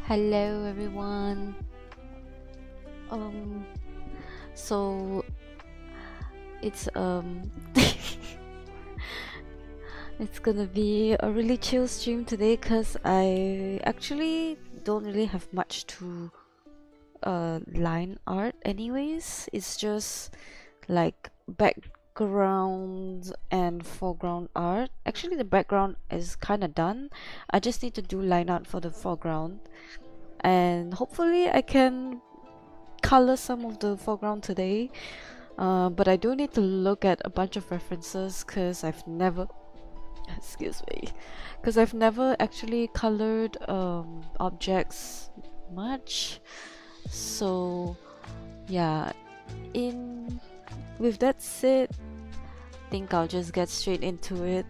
Hello everyone. So it's it's gonna be a really chill stream today because I actually don't really have much to line art anyways. It's just like background and foreground art. Actually the background is kinda done. I just need to do line art for the foreground. And hopefully I can color some of the foreground today, but I do need to look at a bunch of references because I've never excuse me, because I've never actually colored objects much. So yeah, in with that said, I think I'll just get straight into it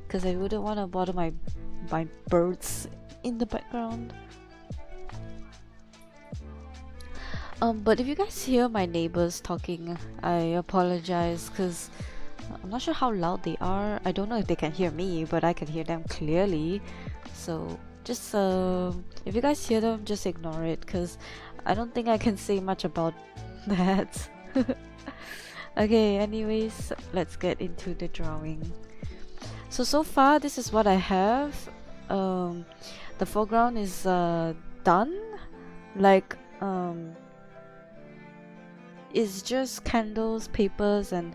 because I wouldn't want to bother my birds in the background. But if you guys hear my neighbors talking, I apologize because I'm not sure how loud they are. I don't know if they can hear me, but I can hear them clearly. So just if you guys hear them, just ignore it because I don't think I can say much about that. Okay, anyways, let's get into the drawing. So far this is what I have. The foreground is done. Like it's just candles, papers, and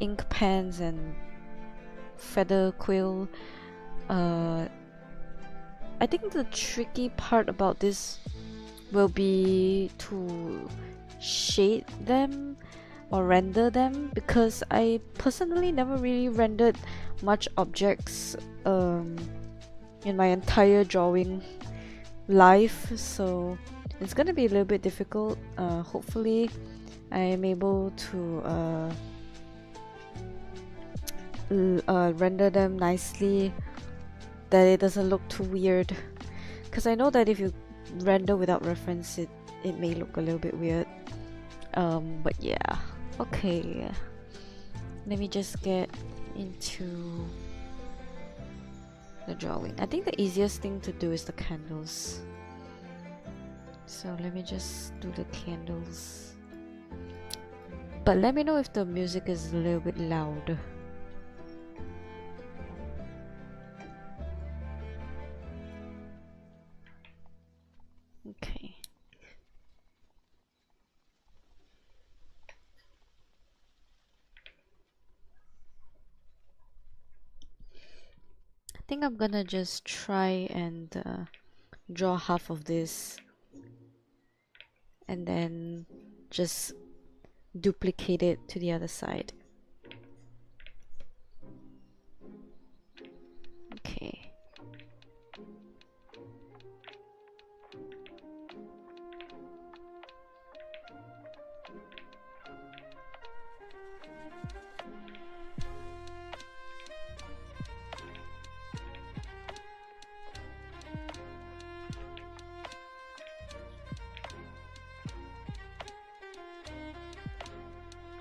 ink pens and feather quill. I think the tricky part about this will be to shade them or render them because I personally never really rendered much objects in my entire drawing life, so it's gonna be a little bit difficult. Hopefully I am able to render them nicely, that it doesn't look too weird, because I know that if you render without reference it may look a little bit weird. But yeah, okay, let me just get into the drawing. I think the easiest thing to do is the candles, so let me just do the candles. But let me know if the music is a little bit loud. Okay. I think I'm gonna just try and draw half of this and then just duplicate it to the other side. Okay.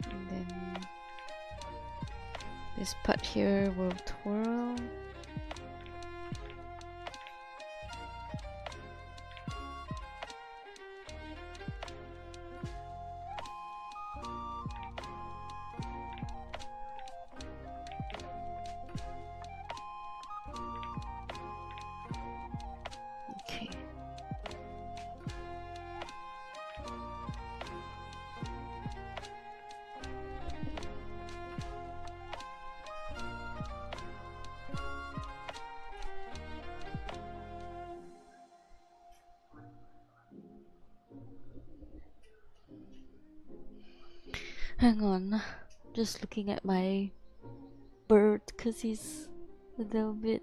And then this part here will twirl. Okay. Hang on, just looking at my bird because he's a little bit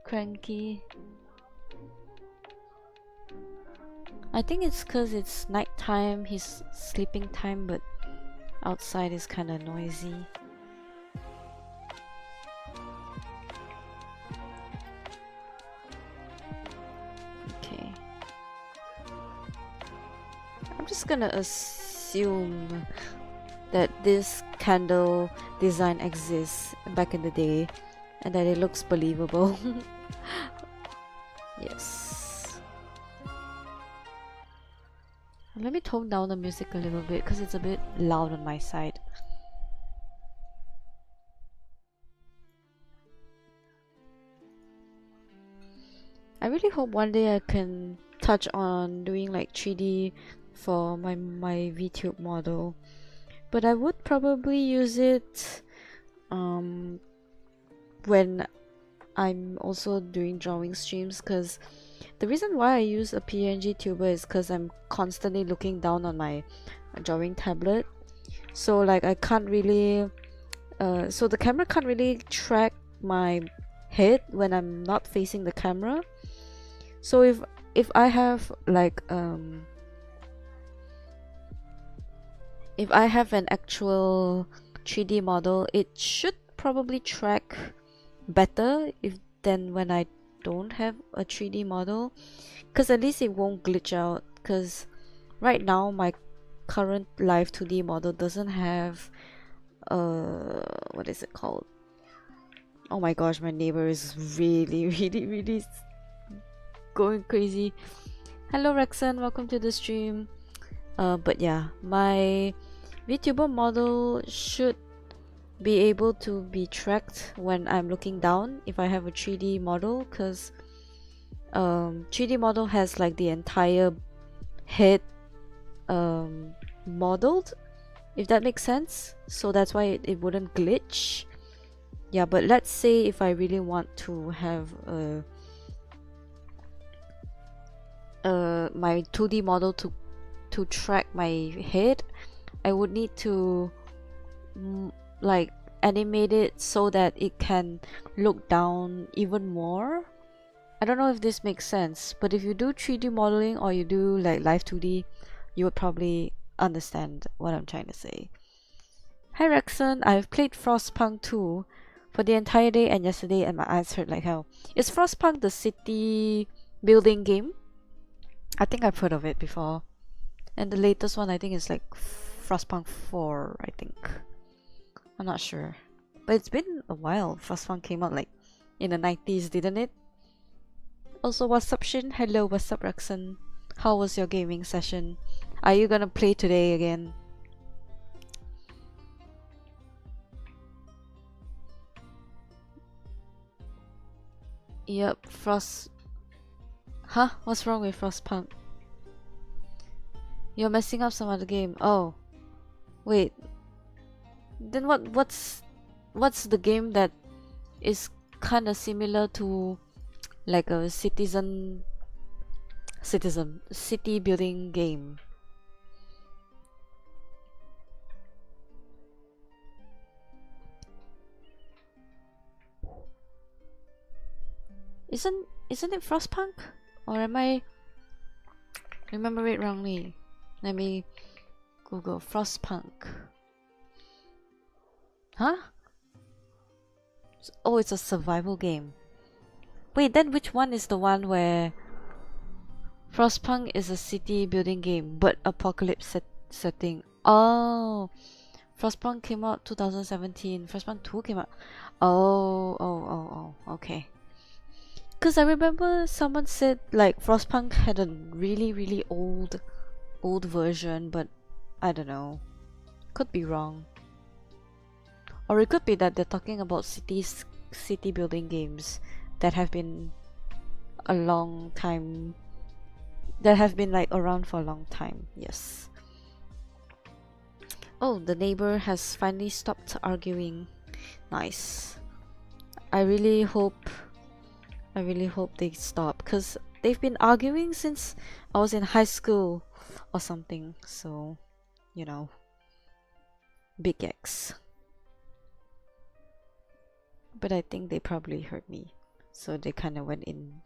cranky. I think it's because it's nighttime, he's sleeping time, but outside is kind of noisy. Okay. I'm just gonna assume that this candle design exists back in the day and that it looks believable. Yes. Let me tone down the music a little bit because it's a bit loud on my side. I really hope one day I can touch on doing like 3D for my VTube model, but I would probably use it when I'm also doing drawing streams, because the reason why I use a PNGtuber is because I'm constantly looking down on my drawing tablet, so like I can't really so the camera can't really track my head when I'm not facing the camera. So if I have like if I have an actual 3D model, it should probably track better than when I don't have a 3D model, because at least it won't glitch out. Because right now my current live 2D model doesn't have what is it called? Oh my gosh, my neighbor is really going crazy. Hello Rexon, welcome to the stream. But yeah, my VTuber model should be able to be tracked when I'm looking down if I have a 3D model, because 3D model has like the entire head modeled, if that makes sense, so that's why it wouldn't glitch. Yeah, but let's say if I really want to have my 2D model to track my head, I would need to like animate it so that it can look down even more. I don't know if this makes sense, but if you do 3D modeling or you do like live 2D, you would probably understand what I'm trying to say. Hi Rexon, I've played Frostpunk 2 for the entire day and yesterday, and my eyes hurt like hell. Is Frostpunk the city building game? I think I've heard of it before. And the latest one I think is like Frostpunk 4, I think. I'm not sure. But it's been a while. Frostpunk came out like in the 90s, didn't it? Also, what's up Shin? Hello, what's up Rexon? How was your gaming session? Are you gonna play today again? Yep, Huh? What's wrong with Frostpunk? You're messing up some other game. Oh. Wait. Then what's the game that is kinda similar to like a city building game? Isn't it Frostpunk? Or am I remember it wrongly? Let me Google Frostpunk. Huh? Oh, it's a survival game. Wait, then which one is the one where Frostpunk is a city building game but apocalypse setting? Oh, Frostpunk came out 2017. Frostpunk 2 came out. Oh, okay. Because I remember someone said like Frostpunk had a really old version, but I don't know. Could be wrong. Or it could be that they're talking about city building games that have been a long time, that have been like around for a long time. Yes. Oh, the neighbor has finally stopped arguing. Nice. I really hope they stop, because they've been arguing since I was in high school or something, so you know, big X. But I think they probably heard me, so they kind of went in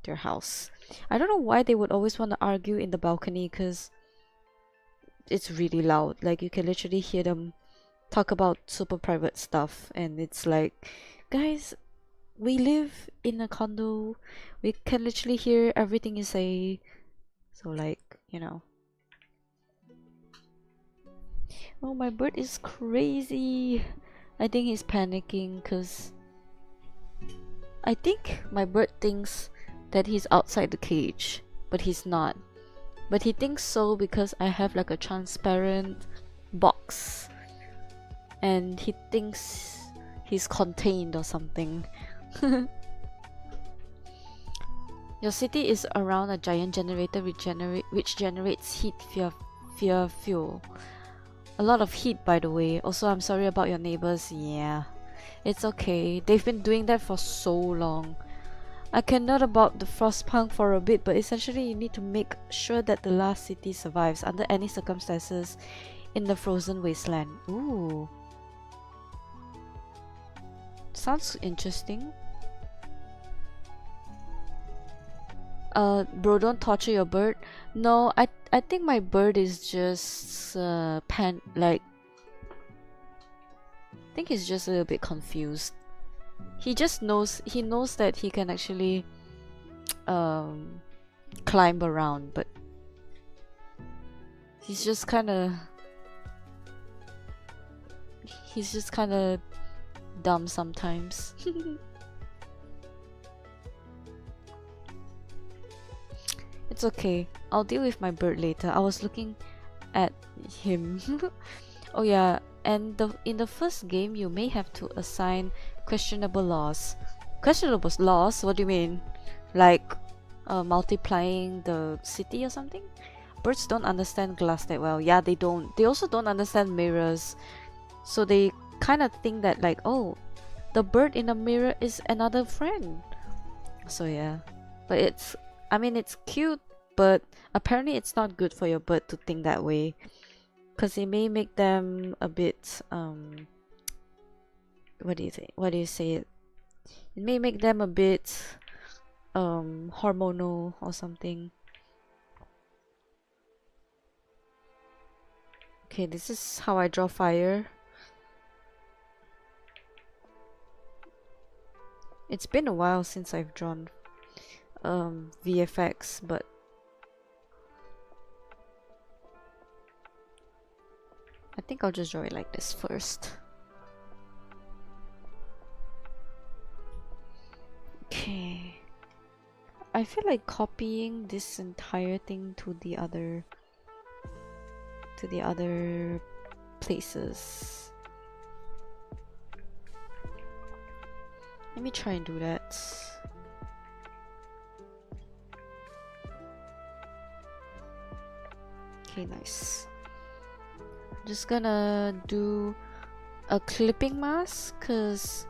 their house. I don't know why they would always want to argue in the balcony, because it's really loud. Like you can literally hear them talk about super private stuff, and it's like, guys, we live in a condo, we can literally hear everything you say. So like, you know. Oh, my bird is crazy. I think he's panicking because I think my bird thinks that he's outside the cage, but he's not. but he thinks so because I have like a transparent box, and he thinks he's contained or something. Your city is around a giant generator which generates heat via fuel. A lot of heat, by the way. Also, I'm sorry about your neighbors. Yeah, it's okay. They've been doing that for so long. I can nerd about the Frostpunk for a bit, but essentially you need to make sure that the last city survives under any circumstances in the frozen wasteland. Ooh. Sounds interesting. Bro, don't torture your bird. No, I think my bird is just I think he's just a little bit confused. He knows that he can actually climb around, but he's just kind of dumb sometimes. It's okay. I'll deal with my bird later. I was looking at him. Oh yeah, and in the first game you may have to assign questionable laws. Questionable laws? What do you mean? Like multiplying the city or something? Birds don't understand glass that well. Yeah, they don't. They also don't understand mirrors. So they kind of think that like, oh, the bird in the mirror is another friend. So yeah. But it's cute, but apparently it's not good for your bird to think that way, because it may make them a bit what do you say it may make them a bit hormonal or something. Okay, this is how I draw fire. It's been a while since I've drawn VFX, but I think I'll just draw it like this first. Okay. I feel like copying this entire thing to the other places. Let me try and do that. Okay, nice. I'm just gonna do a clipping mask, because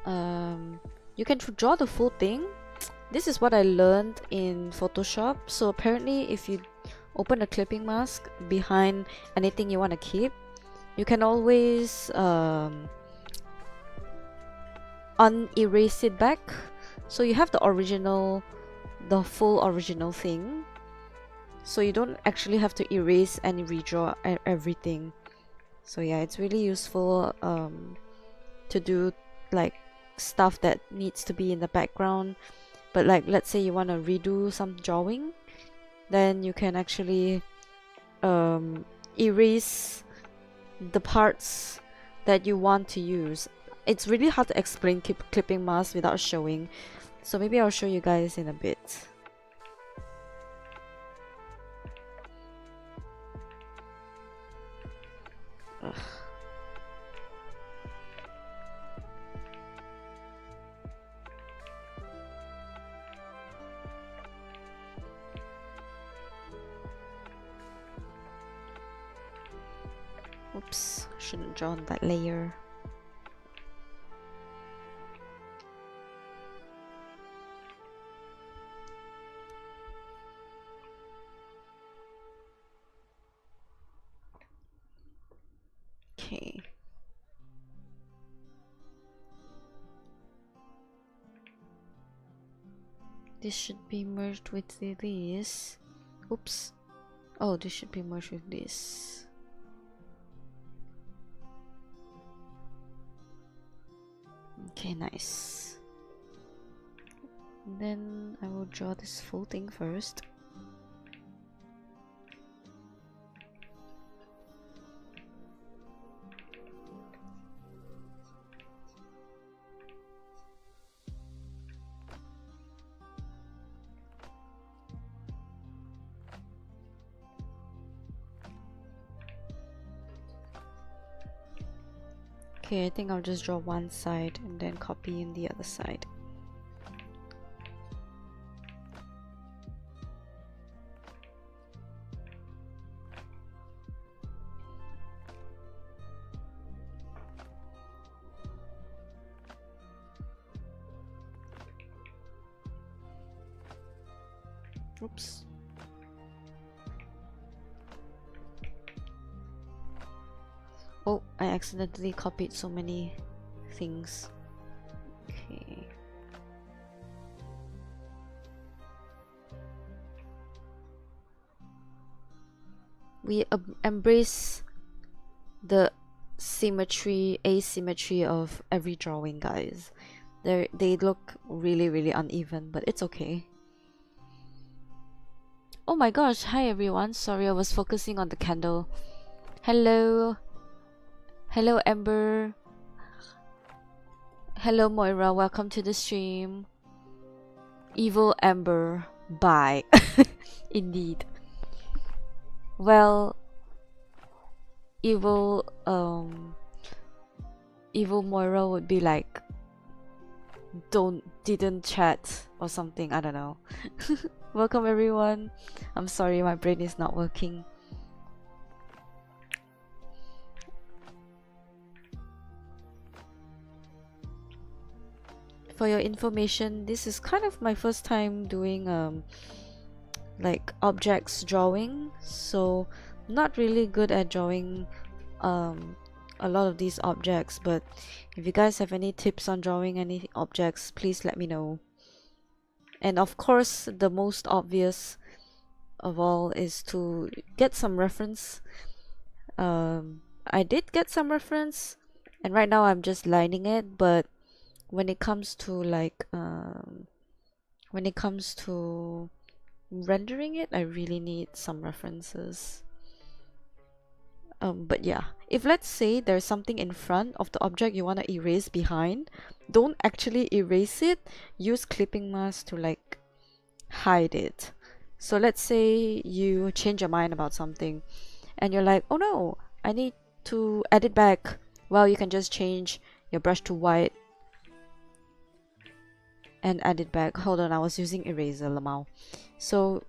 you can draw the full thing. This is what I learned in Photoshop. So apparently if you open a clipping mask behind anything you want to keep, you can always unerase it back. So you have the full original thing. So you don't actually have to erase and redraw everything. So yeah, it's really useful to do like stuff that needs to be in the background. But like, let's say you want to redo some drawing, then you can actually erase the parts that you want to use. It's really hard to explain clipping masks without showing, so maybe I'll show you guys in a bit. Ugh. Oops, shouldn't draw on that layer. Okay. This should be merged with this. Oops. Oh, this should be merged with this. Okay, nice. And then I will draw this full thing first. Okay, I think I'll just draw one side and then copy in the other side. Oops. Oh, I accidentally copied so many things. Okay. We embrace the symmetry, asymmetry of every drawing, guys. They look really uneven, but it's okay. Oh my gosh, hi everyone. Sorry, I was focusing on the candle. Hello. Hello, Ember. Hello, Moira. Welcome to the stream. Evil Ember. Bye. Indeed. Well, evil Moira would be like, didn't chat or something. I don't know. Welcome everyone. I'm sorry, my brain is not working. For your information, this is kind of my first time doing like objects drawing, so not really good at drawing a lot of these objects, but if you guys have any tips on drawing any objects, please let me know. And of course, the most obvious of all is to get some reference. I did get some reference, and right now I'm just lining it, but when it comes to like when it comes to rendering it, I really need some references. But yeah, if let's say there's something in front of the object you want to erase behind, don't actually erase it, use clipping mask to like hide it. So let's say you change your mind about something and you're like, oh no, I need to add it back. Well, you can just change your brush to white and add it back. Hold on, I was using eraser, Lamau. So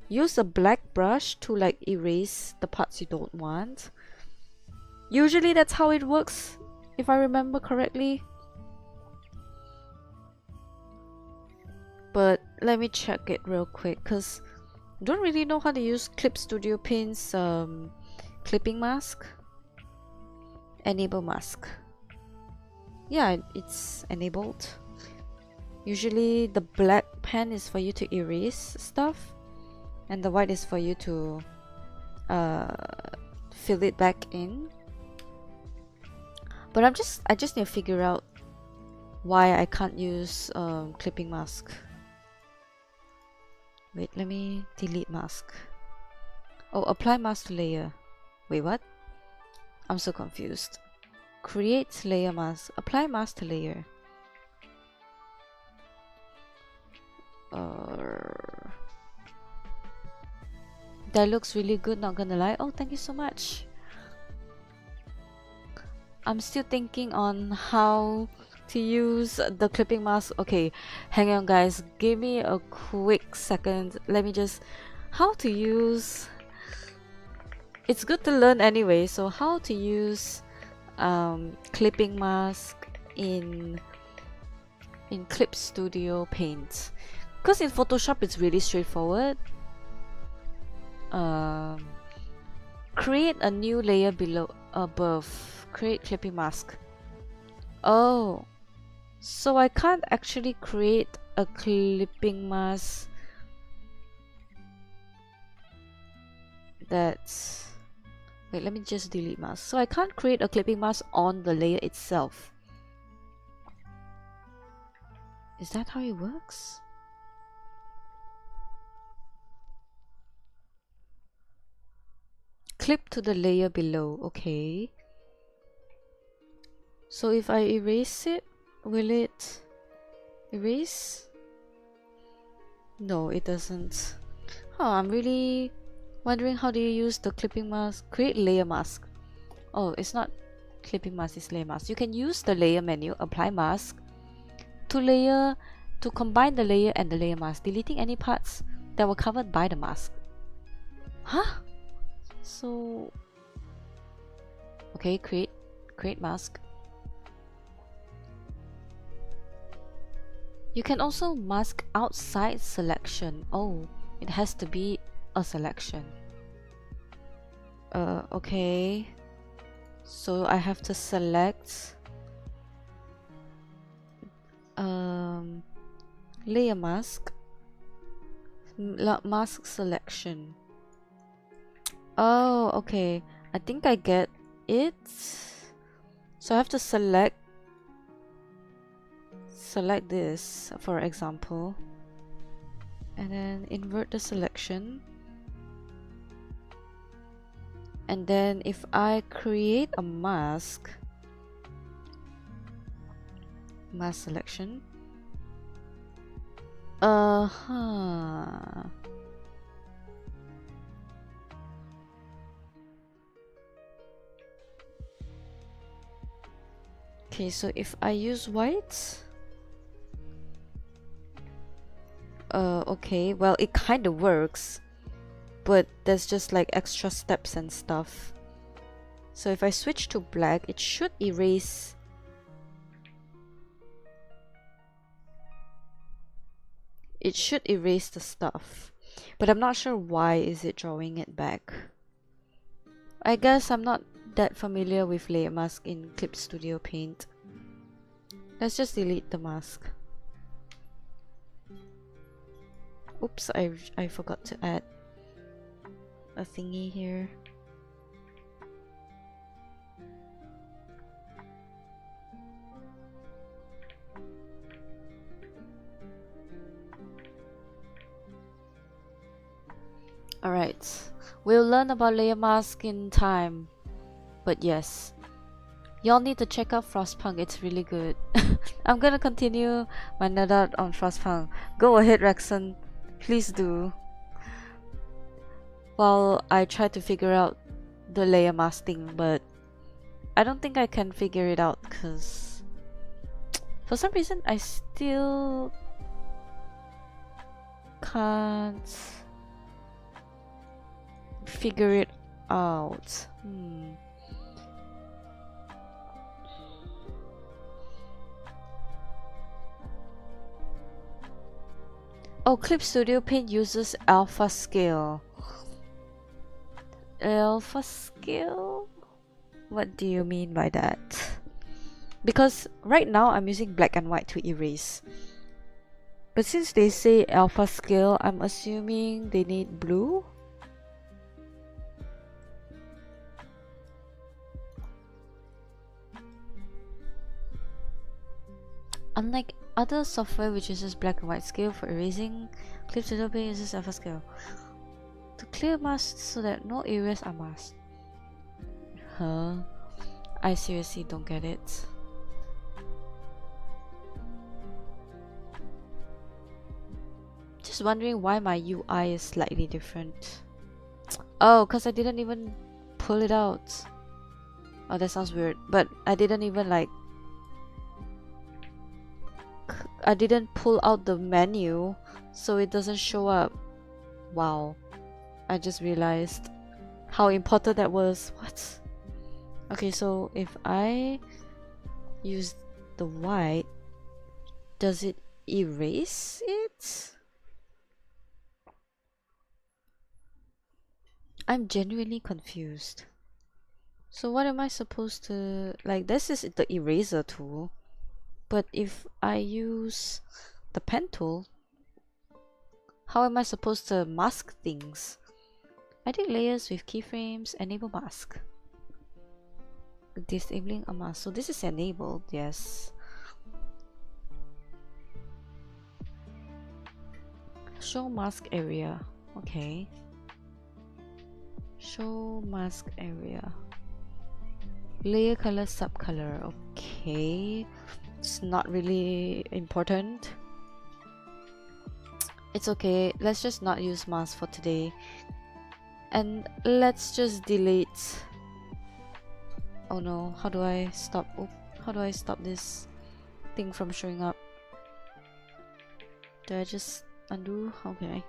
use a black brush to like erase the parts you don't want. Usually that's how it works, if I remember correctly. But let me check it real quick, because I don't really know how to use Clip Studio Paint's clipping mask. Enable mask. Yeah, it's enabled. Usually the black pen is for you to erase stuff, and the white is for you to fill it back in. But I just need to figure out why I can't use clipping mask. Wait, let me delete mask. Oh, apply mask to layer. Wait, what? I'm so confused. Create layer mask. Apply mask to layer. That looks really good, not gonna lie. Oh, thank you so much. I'm still thinking on how to use the clipping mask. Okay, hang on guys, give me a quick second. Let me just, how to use, it's good to learn anyway. So how to use clipping mask in Clip Studio Paint, because in Photoshop it's really straightforward. Create a new layer below, above. Create clipping mask. Oh, so I can't actually create a clipping mask that's, wait, let me just delete mask. So I can't create a clipping mask on the layer itself. Is that how it works? Clip to the layer below. Okay. So if I erase it, will it erase? No, it doesn't. Oh, I'm really wondering, how do you use the clipping mask? Create layer mask. Oh, it's not clipping mask is layer mask. You can use the layer menu, apply mask, to combine the layer and the layer mask, deleting any parts that were covered by the mask. Huh? So okay, create mask. You can also mask outside selection. Oh, it has to be a selection. Okay. So I have to select layer mask, mask selection. Oh, okay. I think I get it. So I have to select this, for example, and then invert the selection. And then if I create a mask selection, okay, so if I use white, okay, well, it kind of works, but there's just like extra steps and stuff. So if I switch to black, it should erase the stuff, but I'm not sure why is it drawing it back. I guess I'm not that familiar with layer mask in Clip Studio Paint. Let's just delete the mask. Oops, I forgot to add a thingy here. Alright, we'll learn about layer mask in time. But yes, y'all need to check out Frostpunk, it's really good. I'm gonna continue my nerd out on Frostpunk. Go ahead, Rexon, please do. While I try to figure out the layer mask thing, but I don't think I can figure it out because for some reason I still can't figure it out. Oh, Clip Studio Paint uses alpha scale. Alpha scale? What do you mean by that? Because right now I'm using black and white to erase. But since they say alpha scale, I'm assuming they need blue? Unlike other software which uses black and white scale for erasing, Clip Studio Paint uses alpha scale to clear masks so that no areas are masked. Huh? I seriously don't get it. Just wondering why my UI is slightly different. Oh, because I didn't even pull it out. Oh, that sounds weird. But I didn't even like... I didn't pull out the menu, so it doesn't show up. Wow. I just realized how important that was. What? Okay, so if I use the white, does it erase it? I'm genuinely confused. So what am I supposed to... Like, this is the eraser tool. But if I use the pen tool, how am I supposed to mask things? Edit layers with keyframes, enable mask. Disabling a mask. So this is enabled, yes. Show mask area. Okay. Show mask area. Layer color, subcolor. Okay. It's not really important. It's okay. Let's just not use mask for today. And let's just delete Oh no, how do I stop? Oh, how do I stop this thing from showing up? Do I just undo? Okay.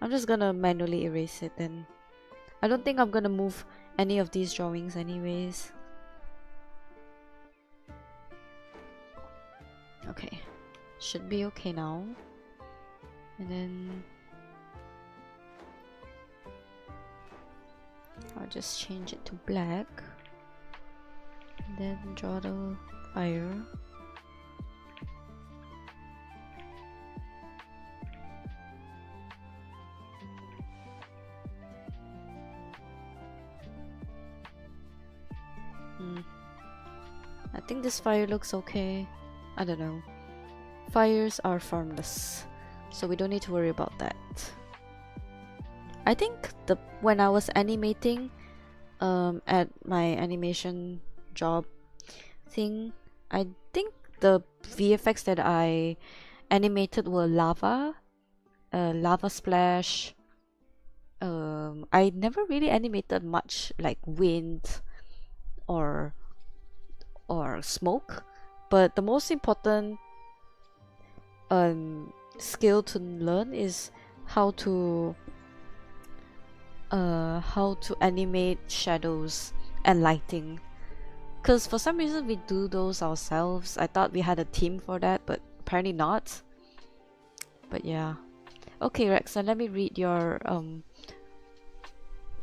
I'm just gonna manually erase it then. I don't think I'm gonna move any of these drawings anyways. Okay. Should be okay now. And then I'll just change it to black. And then draw the fire. I think this fire looks okay. I don't know. Fires are formless, so we don't need to worry about that. I think when I was animating at my animation job thing, I think the VFX that I animated were lava, lava splash. I never really animated much like wind or smoke, but the most important skill to learn is how to animate shadows and lighting, because for some reason we do those ourselves. I thought we had a team for that, but apparently not. But yeah. Okay, Rex, now let me read your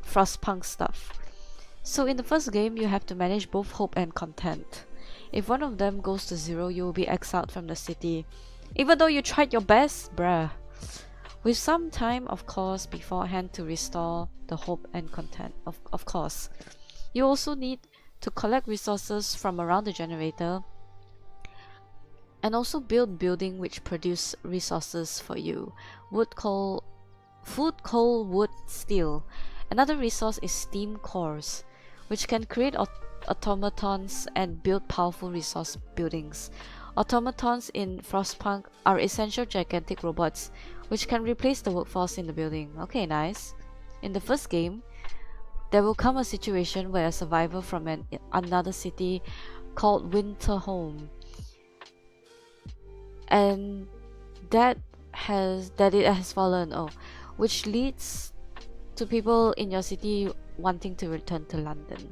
Frostpunk stuff. So in the first game, you have to manage both hope and content. If one of them goes to 0, you will be exiled from the city, even though you tried your best, bruh. With some time, of course, beforehand to restore the hope and content, of course. You also need to collect resources from around the generator and also build building which produce resources for you. Wood, coal, food, coal, wood, steel. Another resource is steam cores, which can create automatons and build powerful resource buildings. Automatons in Frostpunk are essential gigantic robots which can replace the workforce in the building. Okay, nice. In the first game, there will come a situation where a survivor from another city called Winterhome, and it has fallen, which leads to people in your city wanting to return to London.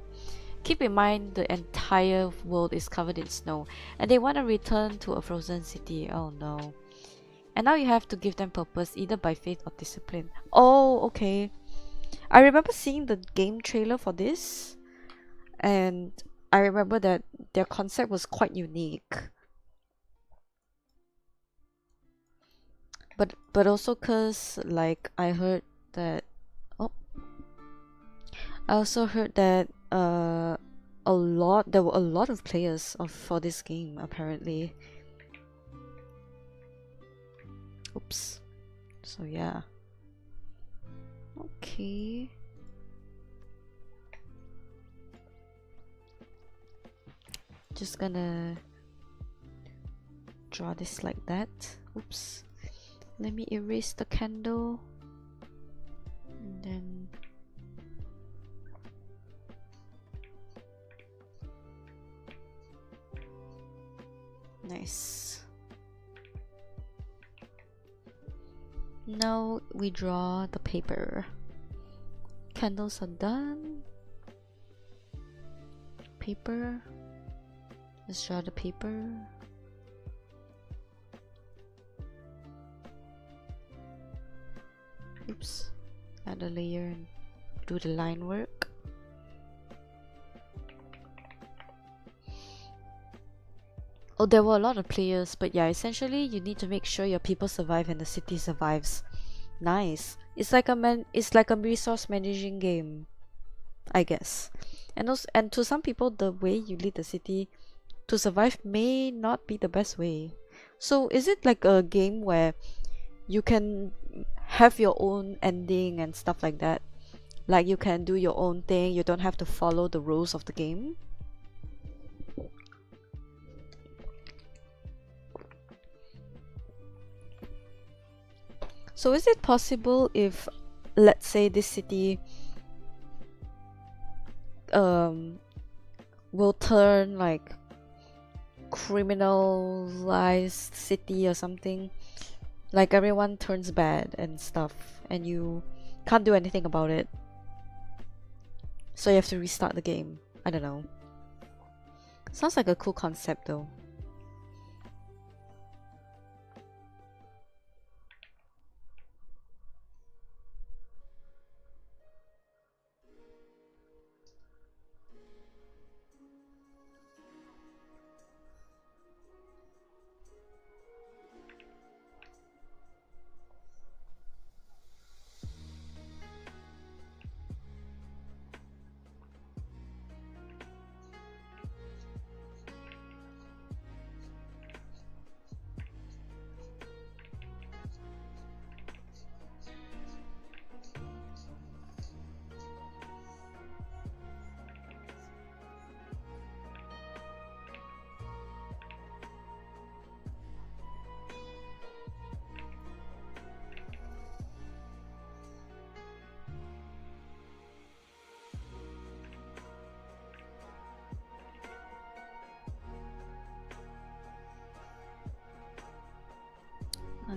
Keep in mind the entire world is covered in snow and they want to return to a frozen city. Oh no. And now you have to give them purpose either by faith or discipline. Oh, okay. I remember seeing the game trailer for this, and I remember that their concept was quite unique. But also cause like I heard that I also heard that there were a lot of players for this game apparently. Oops. So yeah. Okay. Just gonna draw this like that. Oops. Let me erase the candle. And then nice. Now we draw the paper. Candles are done. Paper. Let's draw the paper. Oops. Add a layer and do the line work. Oh, there were a lot of players, but yeah, essentially you need to make sure your people survive and the city survives. Nice. It's like a resource managing game, I guess. And to some people, the way you lead the city to survive may not be the best way. So is it like a game where you can have your own ending and stuff like that? Like you can do your own thing, you don't have to follow the rules of the game? So is it possible if, let's say, this city will turn like criminalized city or something. Like everyone turns bad and stuff, and you can't do anything about it. So you have to restart the game. I don't know. Sounds like a cool concept though.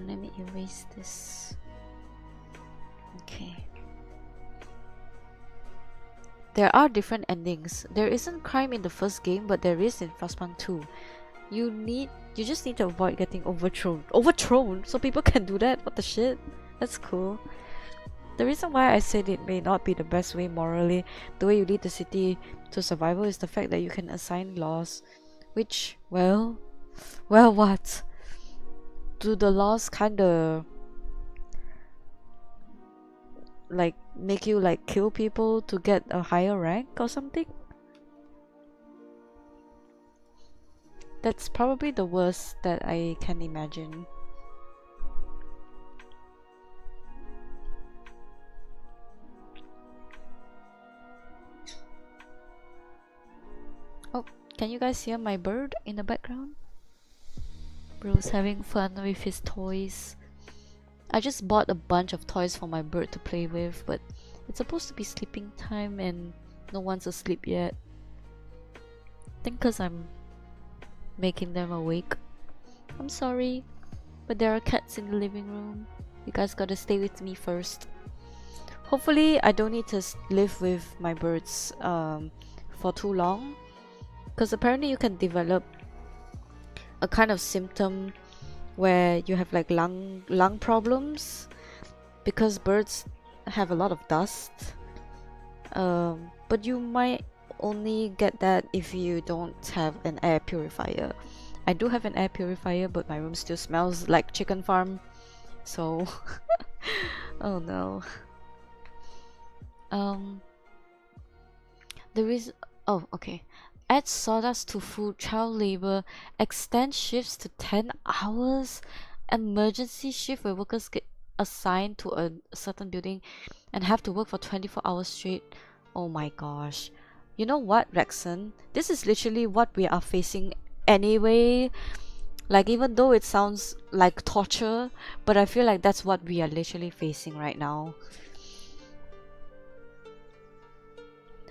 Let me erase this. Okay. There are different endings. There isn't crime in the first game, but there is in Frostpunk 2. You just need to avoid getting overthrown. Overthrown? So people can do that? What the shit? That's cool. The reason why I said it may not be the best way morally, the way you lead the city to survival, is the fact that you can assign laws, which, well, what? Do the laws kinda like make you like kill people to get a higher rank or something? That's probably the worst that I can imagine. Oh, can you guys hear my bird in the background? Bro's having fun with his toys. I just bought a bunch of toys for my bird to play with, but it's supposed to be sleeping time and no one's asleep yet. I think because I'm making them awake. I'm sorry, but there are cats in the living room. You guys gotta stay with me first. Hopefully I don't need to live with my birds for too long, because apparently you can develop a kind of symptom where you have like lung problems because birds have a lot of dust. But you might only get that if you don't have an air purifier. I do have an air purifier, but my room still smells like chicken farm. So oh no. Oh, okay. Add sawdust to food, child labor, extend shifts to 10 hours, emergency shift where workers get assigned to a certain building and have to work for 24 hours straight. Oh my gosh. You know what, Rexon? This is literally what we are facing anyway. Like, even though it sounds like torture, but I feel like that's what we are literally facing right now.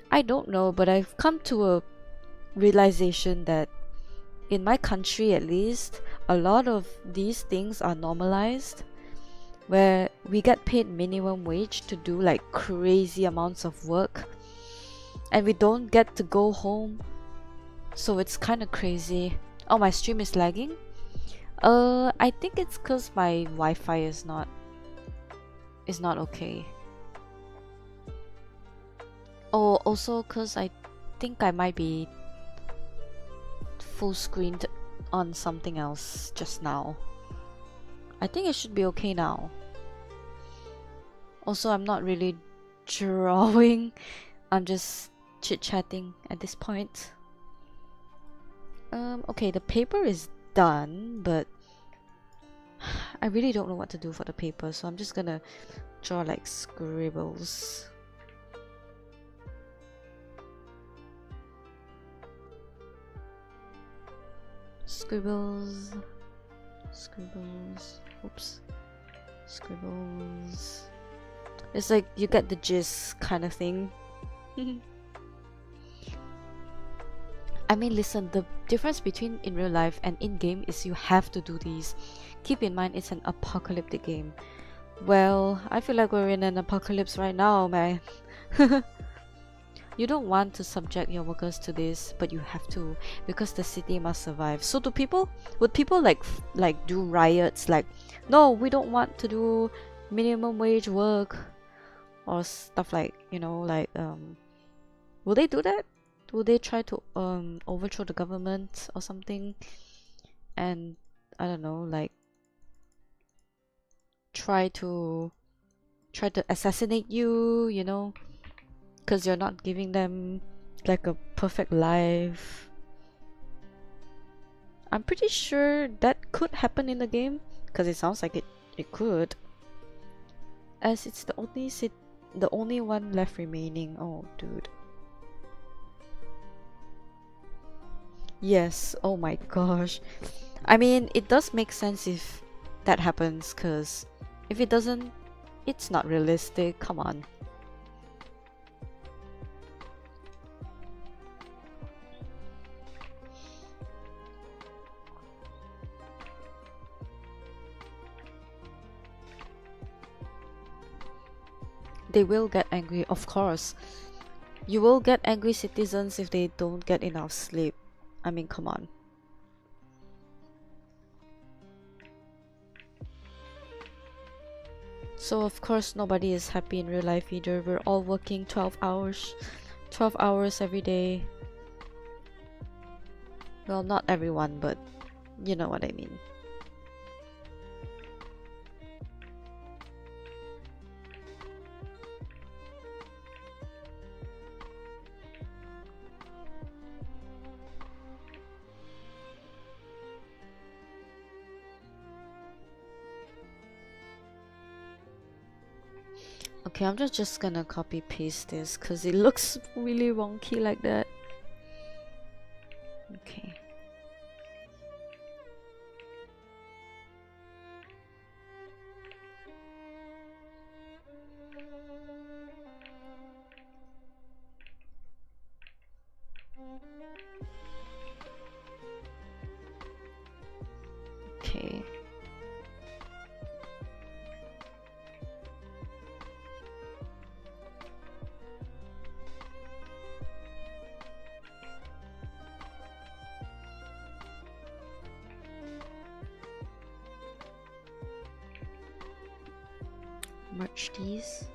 I don't know, but I've come to a realization that in my country at least, a lot of these things are normalized, where we get paid minimum wage to do like crazy amounts of work and we don't get to go home. So it's kind of crazy. Oh, my stream is lagging. I think it's because my Wi-Fi is not okay. Oh, also because I think I might be full screened on something else just now. I think it should be okay now. Also, I'm not really drawing. I'm just chit-chatting at this point. Okay, the paper is done, but I really don't know what to do for the paper, so I'm just gonna draw like scribbles. Scribbles. Oops. Scribbles. It's like you get the gist kind of thing. I mean, listen, the difference between in real life and in game is you have to do these. Keep in mind, it's an apocalyptic game. Well, I feel like we're in an apocalypse right now, man. You don't want to subject your workers to this, but you have to, because the city must survive. So would people like do riots like, no, we don't want to do minimum wage work or stuff like, you know, like will they do that? Will they try to overthrow the government or something? And I don't know, like try to assassinate you, you know, because you're not giving them like a perfect life. I'm pretty sure that could happen in the game, because it sounds like it could, as it's the only one left remaining. Oh dude. Yes, oh my gosh. I mean, it does make sense if that happens, because if it doesn't, it's not realistic. Come on. They will get angry, of course. You will get angry citizens if they don't get enough sleep. I mean, come on. So of course nobody is happy in real life either. We're all working 12 hours every day. Well, not everyone, but you know what I mean. Okay, I'm just gonna copy paste this because it looks really wonky like that. Okay. Okay. Merge these.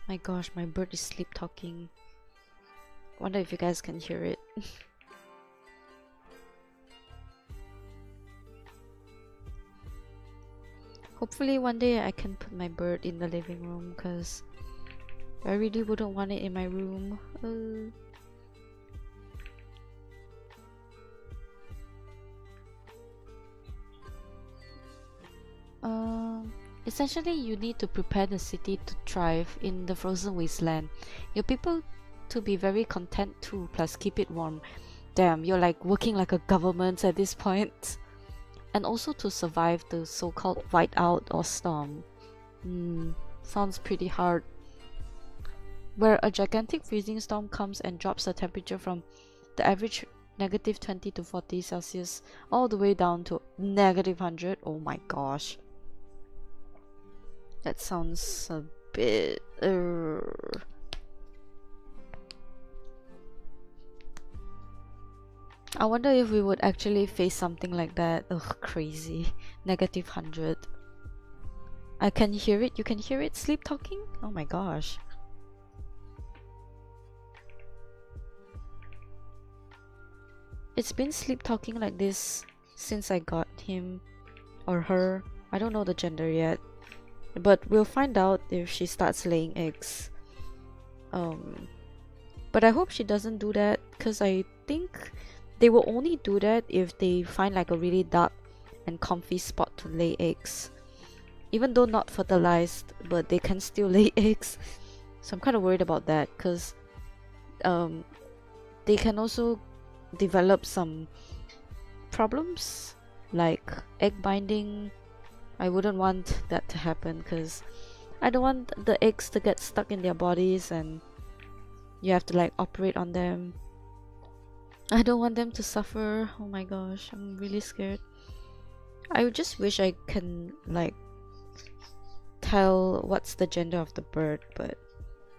My gosh, my bird is sleep talking. Wonder if you guys can hear it. Hopefully one day I can put my bird in the living room, because I really wouldn't want it in my room. Essentially, you need to prepare the city to thrive in the frozen wasteland. Your people to be very content too, plus keep it warm. Damn, you're like working like a government at this point. And also to survive the so-called whiteout or storm. Sounds pretty hard. Where a gigantic freezing storm comes and drops the temperature from the average negative 20 to 40 Celsius all the way down to negative 100. Oh my gosh. That sounds a bit... I wonder if we would actually face something like that. Ugh, crazy. Negative 100. I can hear it. You can hear it sleep talking? Oh my gosh. It's been sleep talking like this since I got him or her. I don't know the gender yet. But we'll find out if she starts laying eggs. But I hope she doesn't do that, because I think they will only do that if they find like a really dark and comfy spot to lay eggs. Even though not fertilized, but they can still lay eggs. So I'm kind of worried about that, because they can also develop some problems like egg binding. I wouldn't want that to happen because I don't want the eggs to get stuck in their bodies and you have to like operate on them. I don't want them to suffer. Oh my gosh, I'm really scared. I just wish I can like tell what's the gender of the bird, but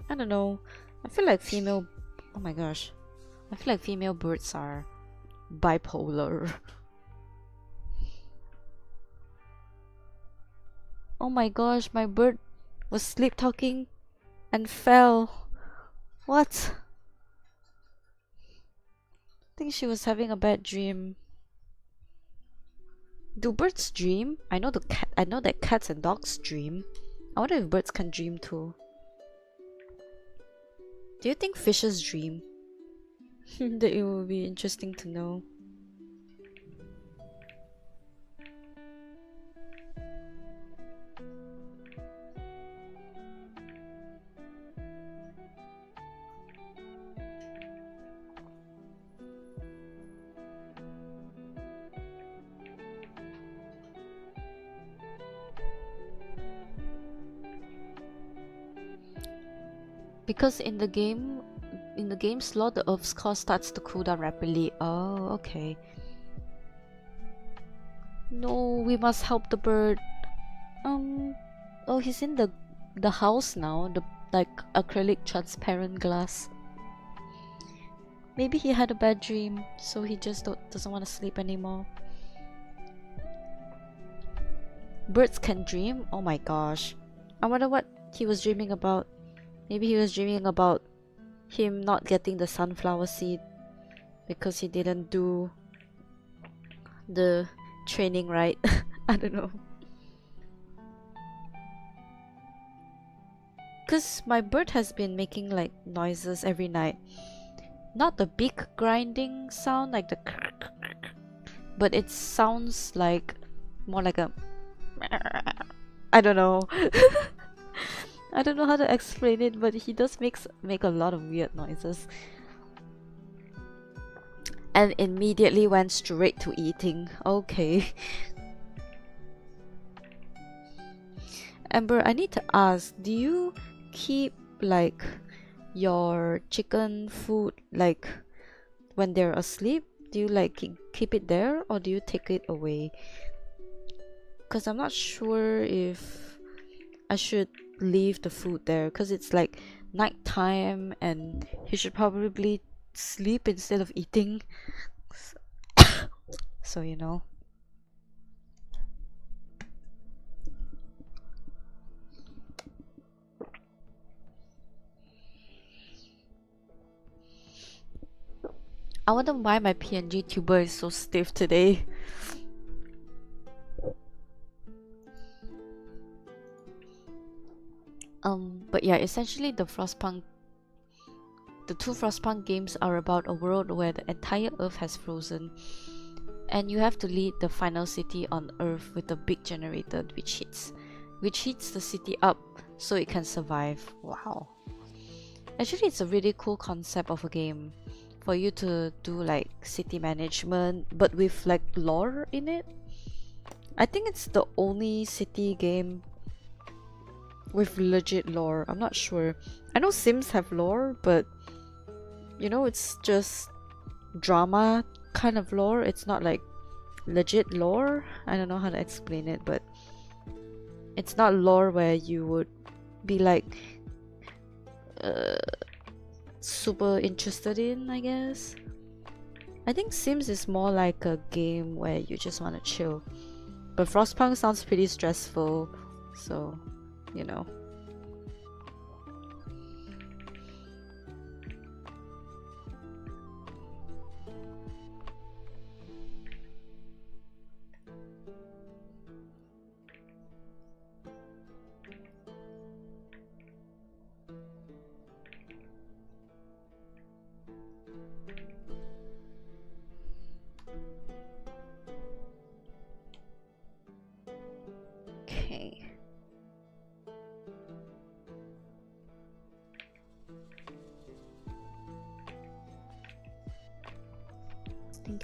I don't know. I feel like female, oh my gosh, I feel like female birds are bipolar. Oh my gosh, my bird was sleep talking and fell. What? I think she was having a bad dream. Do birds dream? I know that cats and dogs dream. I wonder if birds can dream too. Do you think fishes dream? That it will be interesting to know. Because in the game slot, the Earth's core starts to cool down rapidly. Oh, okay. No, we must help the bird. Oh, he's in the house now. The like acrylic transparent glass. Maybe he had a bad dream, so he just doesn't want to sleep anymore. Birds can dream? Oh my gosh. I wonder what he was dreaming about. Maybe he was dreaming about him not getting the sunflower seed because he didn't do the training right. I don't know. Because my bird has been making like noises every night. Not the big grinding sound like the but it sounds like more like a I don't know. I don't know how to explain it, but he does make a lot of weird noises. And immediately went straight to eating. Okay. Amber, I need to ask, do you keep like your chicken food like when they're asleep? Do you like keep it there or do you take it away? Because I'm not sure if I should leave the food there because it's like nighttime and he should probably sleep instead of eating. So you know. I wonder why my PNGtuber is so stiff today. But yeah, essentially the two Frostpunk games are about a world where the entire Earth has frozen, and you have to lead the final city on Earth with a big generator which heats the city up so it can survive. Wow. Actually, it's a really cool concept of a game for you to do like city management, but with like lore in it. I think it's the only city game with legit lore. I'm not sure. I know Sims have lore, but you know, it's just drama kind of lore. It's not like legit lore. I don't know how to explain it, but it's not lore where you would be like super interested in, I guess. I think Sims is more like a game where you just want to chill. But Frostpunk sounds pretty stressful, so you know. Okay.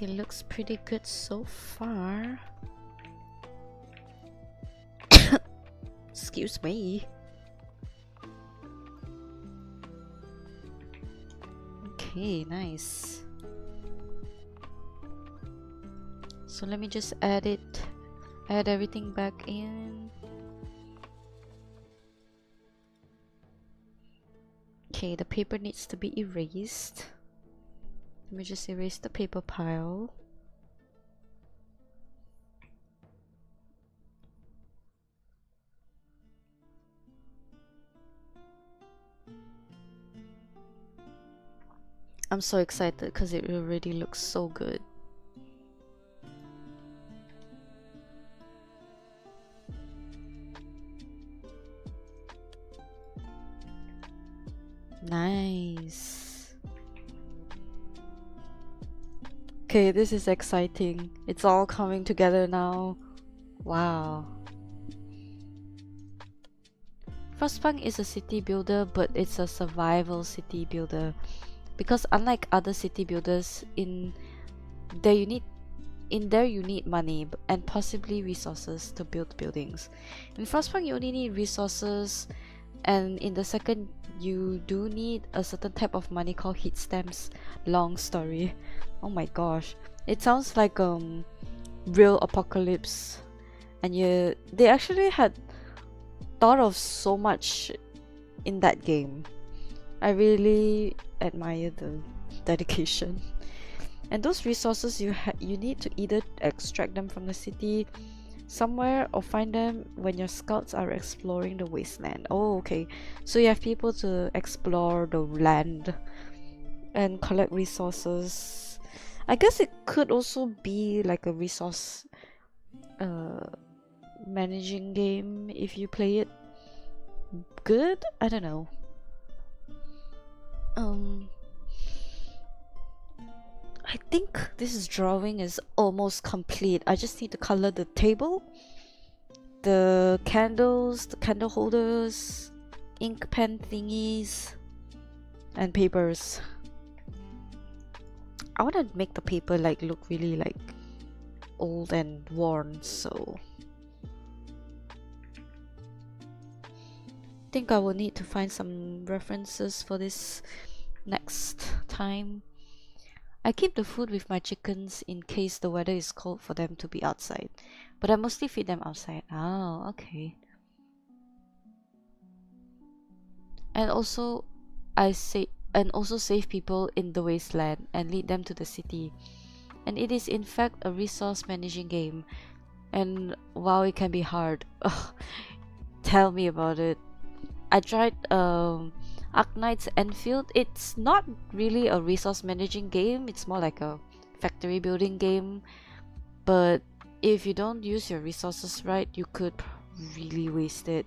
think it looks pretty good so far. Excuse me. Okay, nice. So let me just add everything back in. Okay, the paper needs to be erased. Let me just erase the paper pile. I'm so excited because it already looks so good. Nice. Okay, this is exciting. It's all coming together now. Wow. Frostpunk is a city builder, but it's a survival city builder. Because unlike other city builders, in there you need money and possibly resources to build buildings. In Frostpunk you only need resources, and in the second you do need a certain type of money called heat stamps. Long story. Oh my gosh. It sounds like real apocalypse. And they actually had thought of so much in that game. I really admire the dedication. And those resources you need to either extract them from the city somewhere or find them when your scouts are exploring the wasteland. Oh, okay. So you have people to explore the land and collect resources. I guess it could also be like a resource managing game if you play it good. I don't know. I think this drawing is almost complete. I just need to color the table, the candles, the candle holders, ink pen thingies, and papers. I want to make the paper like look really like old and worn, so I think I will need to find some references for this next time. I keep the food with my chickens in case the weather is cold for them to be outside, but I mostly feed them outside. Oh, okay. And also, save people in the wasteland and lead them to the city. And it is in fact a resource managing game. And wow, it can be hard. Ugh, tell me about it. I tried Arknight's Enfield. It's not really a resource managing game, it's more like a factory building game, but if you don't use your resources right, you could really waste it.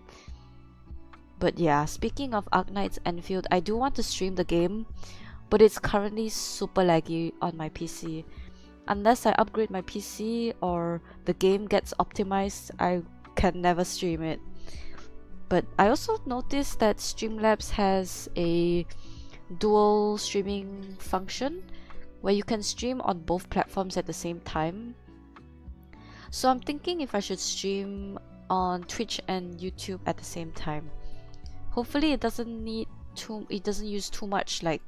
But yeah, speaking of Arknight's Enfield, I do want to stream the game, but it's currently super laggy on my PC. Unless I upgrade my PC or the game gets optimized, I can never stream it. But I also noticed that Streamlabs has a dual streaming function where you can stream on both platforms at the same time. So I'm thinking if I should stream on Twitch and YouTube at the same time. Hopefully it doesn't use too much like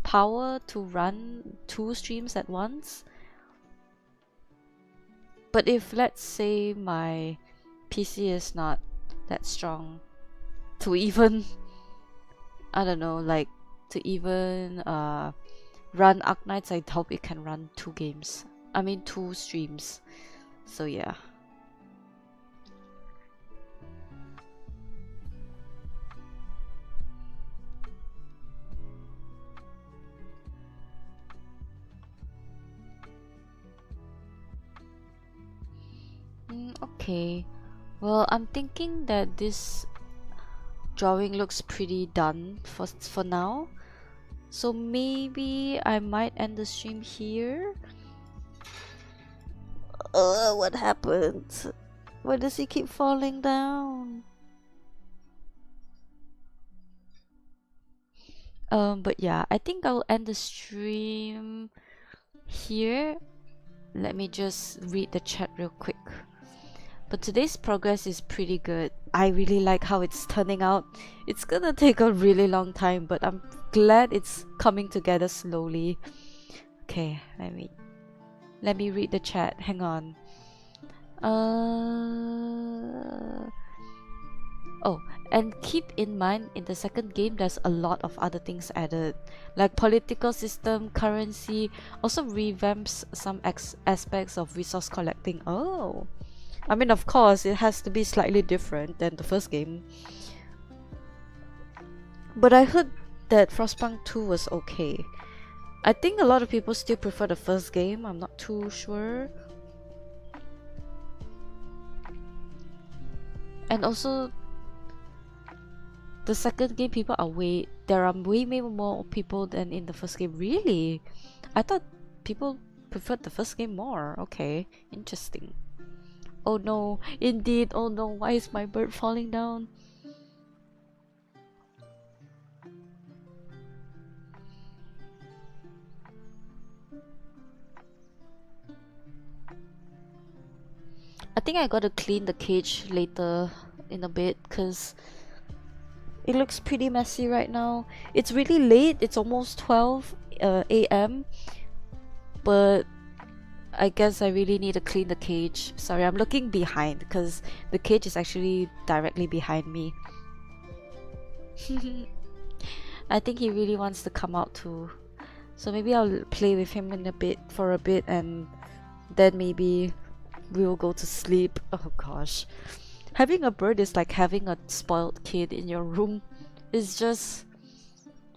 power to run 2 streams at once. But if let's say my PC is not that strong to even I don't know, like to even run Arknights, I hope it can run 2 streams. So yeah. Okay. Well, I'm thinking that this drawing looks pretty done for now. So maybe I might end the stream here. What happened? Why does he keep falling down? But yeah, I think I'll end the stream here, let me just read the chat real quick. But today's progress is pretty good. I really like how it's turning out. It's gonna take a really long time, but I'm glad it's coming together slowly. Okay, let me read the chat. Hang on. Oh, and keep in mind, in the second game there's a lot of other things added, like political system, currency, also revamps some aspects of resource collecting. Oh, I mean, of course it has to be slightly different than the first game, but I heard that Frostpunk 2 was okay. I think a lot of people still prefer the first game. I'm not too sure. And also, the second game people are there are way more people than in the first game. Really? I thought people preferred the first game more. Okay, interesting. Oh no, indeed. Oh no, why is my bird falling down? I think I gotta clean the cage later in a bit, because it looks pretty messy right now. It's really late. It's almost 12 a.m. But I guess I really need to clean the cage. Sorry, I'm looking behind because the cage is actually directly behind me. I think he really wants to come out too. So maybe I'll play with him for a bit, and then maybe we'll go to sleep. Oh gosh. Having a bird is like having a spoiled kid in your room. It's just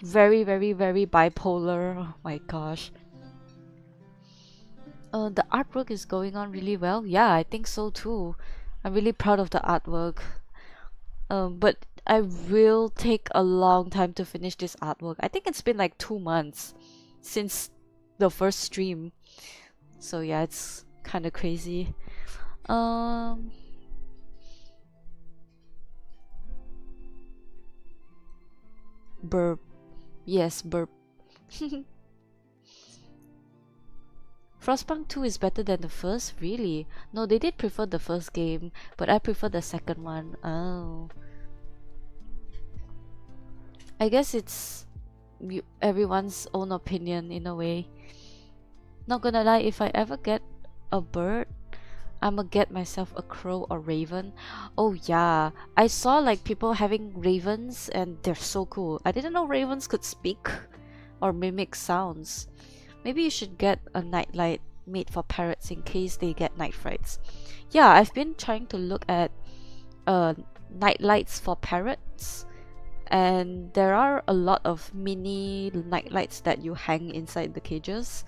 very bipolar. Oh my gosh. The artwork is going on really well. Yeah, I think so too. I'm really proud of the artwork. But I will take a long time to finish this artwork. I think it's been like 2 months since the first stream. So yeah, it's kind of crazy. Burp. Yes, burp. Frostpunk 2 is better than the first? Really? No, they did prefer the first game, but I prefer the second one. Oh. I guess it's everyone's own opinion in a way. Not gonna lie, if I ever get a bird, I'ma get myself a crow or raven. Oh yeah, I saw like people having ravens and they're so cool. I didn't know ravens could speak or mimic sounds. Maybe you should get a nightlight made for parrots in case they get night frights. Yeah, I've been trying to look at nightlights for parrots, and there are a lot of mini nightlights that you hang inside the cages.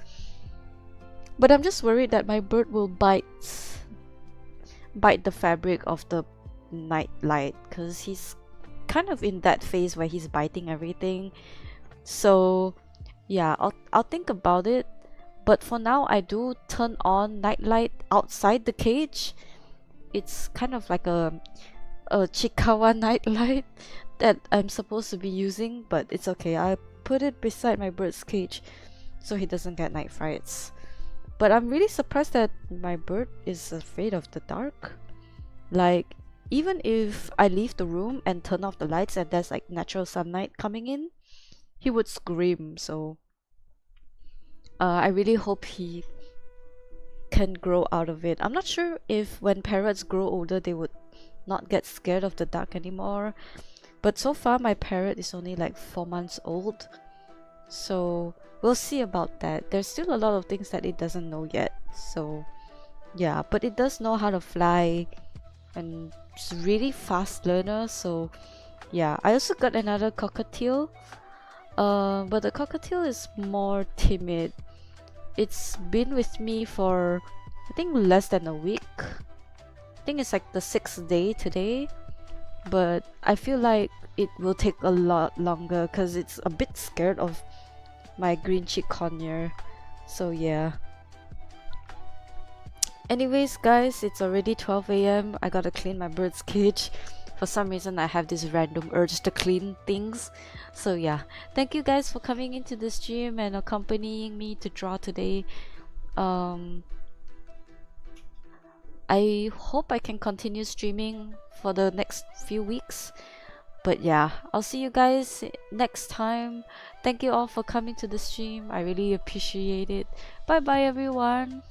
But I'm just worried that my bird will bite the fabric of the nightlight, because he's kind of in that phase where he's biting everything. So yeah, I'll think about it. But for now, I do turn on nightlight outside the cage. It's kind of like a Chikawa nightlight that I'm supposed to be using, but it's okay. I put it beside my bird's cage so he doesn't get night frights. But I'm really surprised that my bird is afraid of the dark. Like, even if I leave the room and turn off the lights and there's like natural sunlight coming in, he would scream. So I really hope he can grow out of it. I'm not sure if when parrots grow older they would not get scared of the dark anymore, but so far my parrot is only like 4 months old, so we'll see about that. There's still a lot of things that it doesn't know yet. So yeah, but it does know how to fly and it's a really fast learner. So yeah, I also got another cockatiel, but the cockatiel is more timid. It's been with me for I think less than a week. I think it's like the 6th day today, but I feel like it will take a lot longer because it's a bit scared of my green cheek conure. So yeah. Anyways guys, it's already 12 a.m. I gotta clean my bird's cage. For some reason I have this random urge to clean things. So yeah, thank you guys for coming into the stream and accompanying me to draw today. Um, I hope I can continue streaming for the next few weeks. But yeah, I'll see you guys next time. Thank you all for coming to the stream. I really appreciate it. Bye bye, everyone.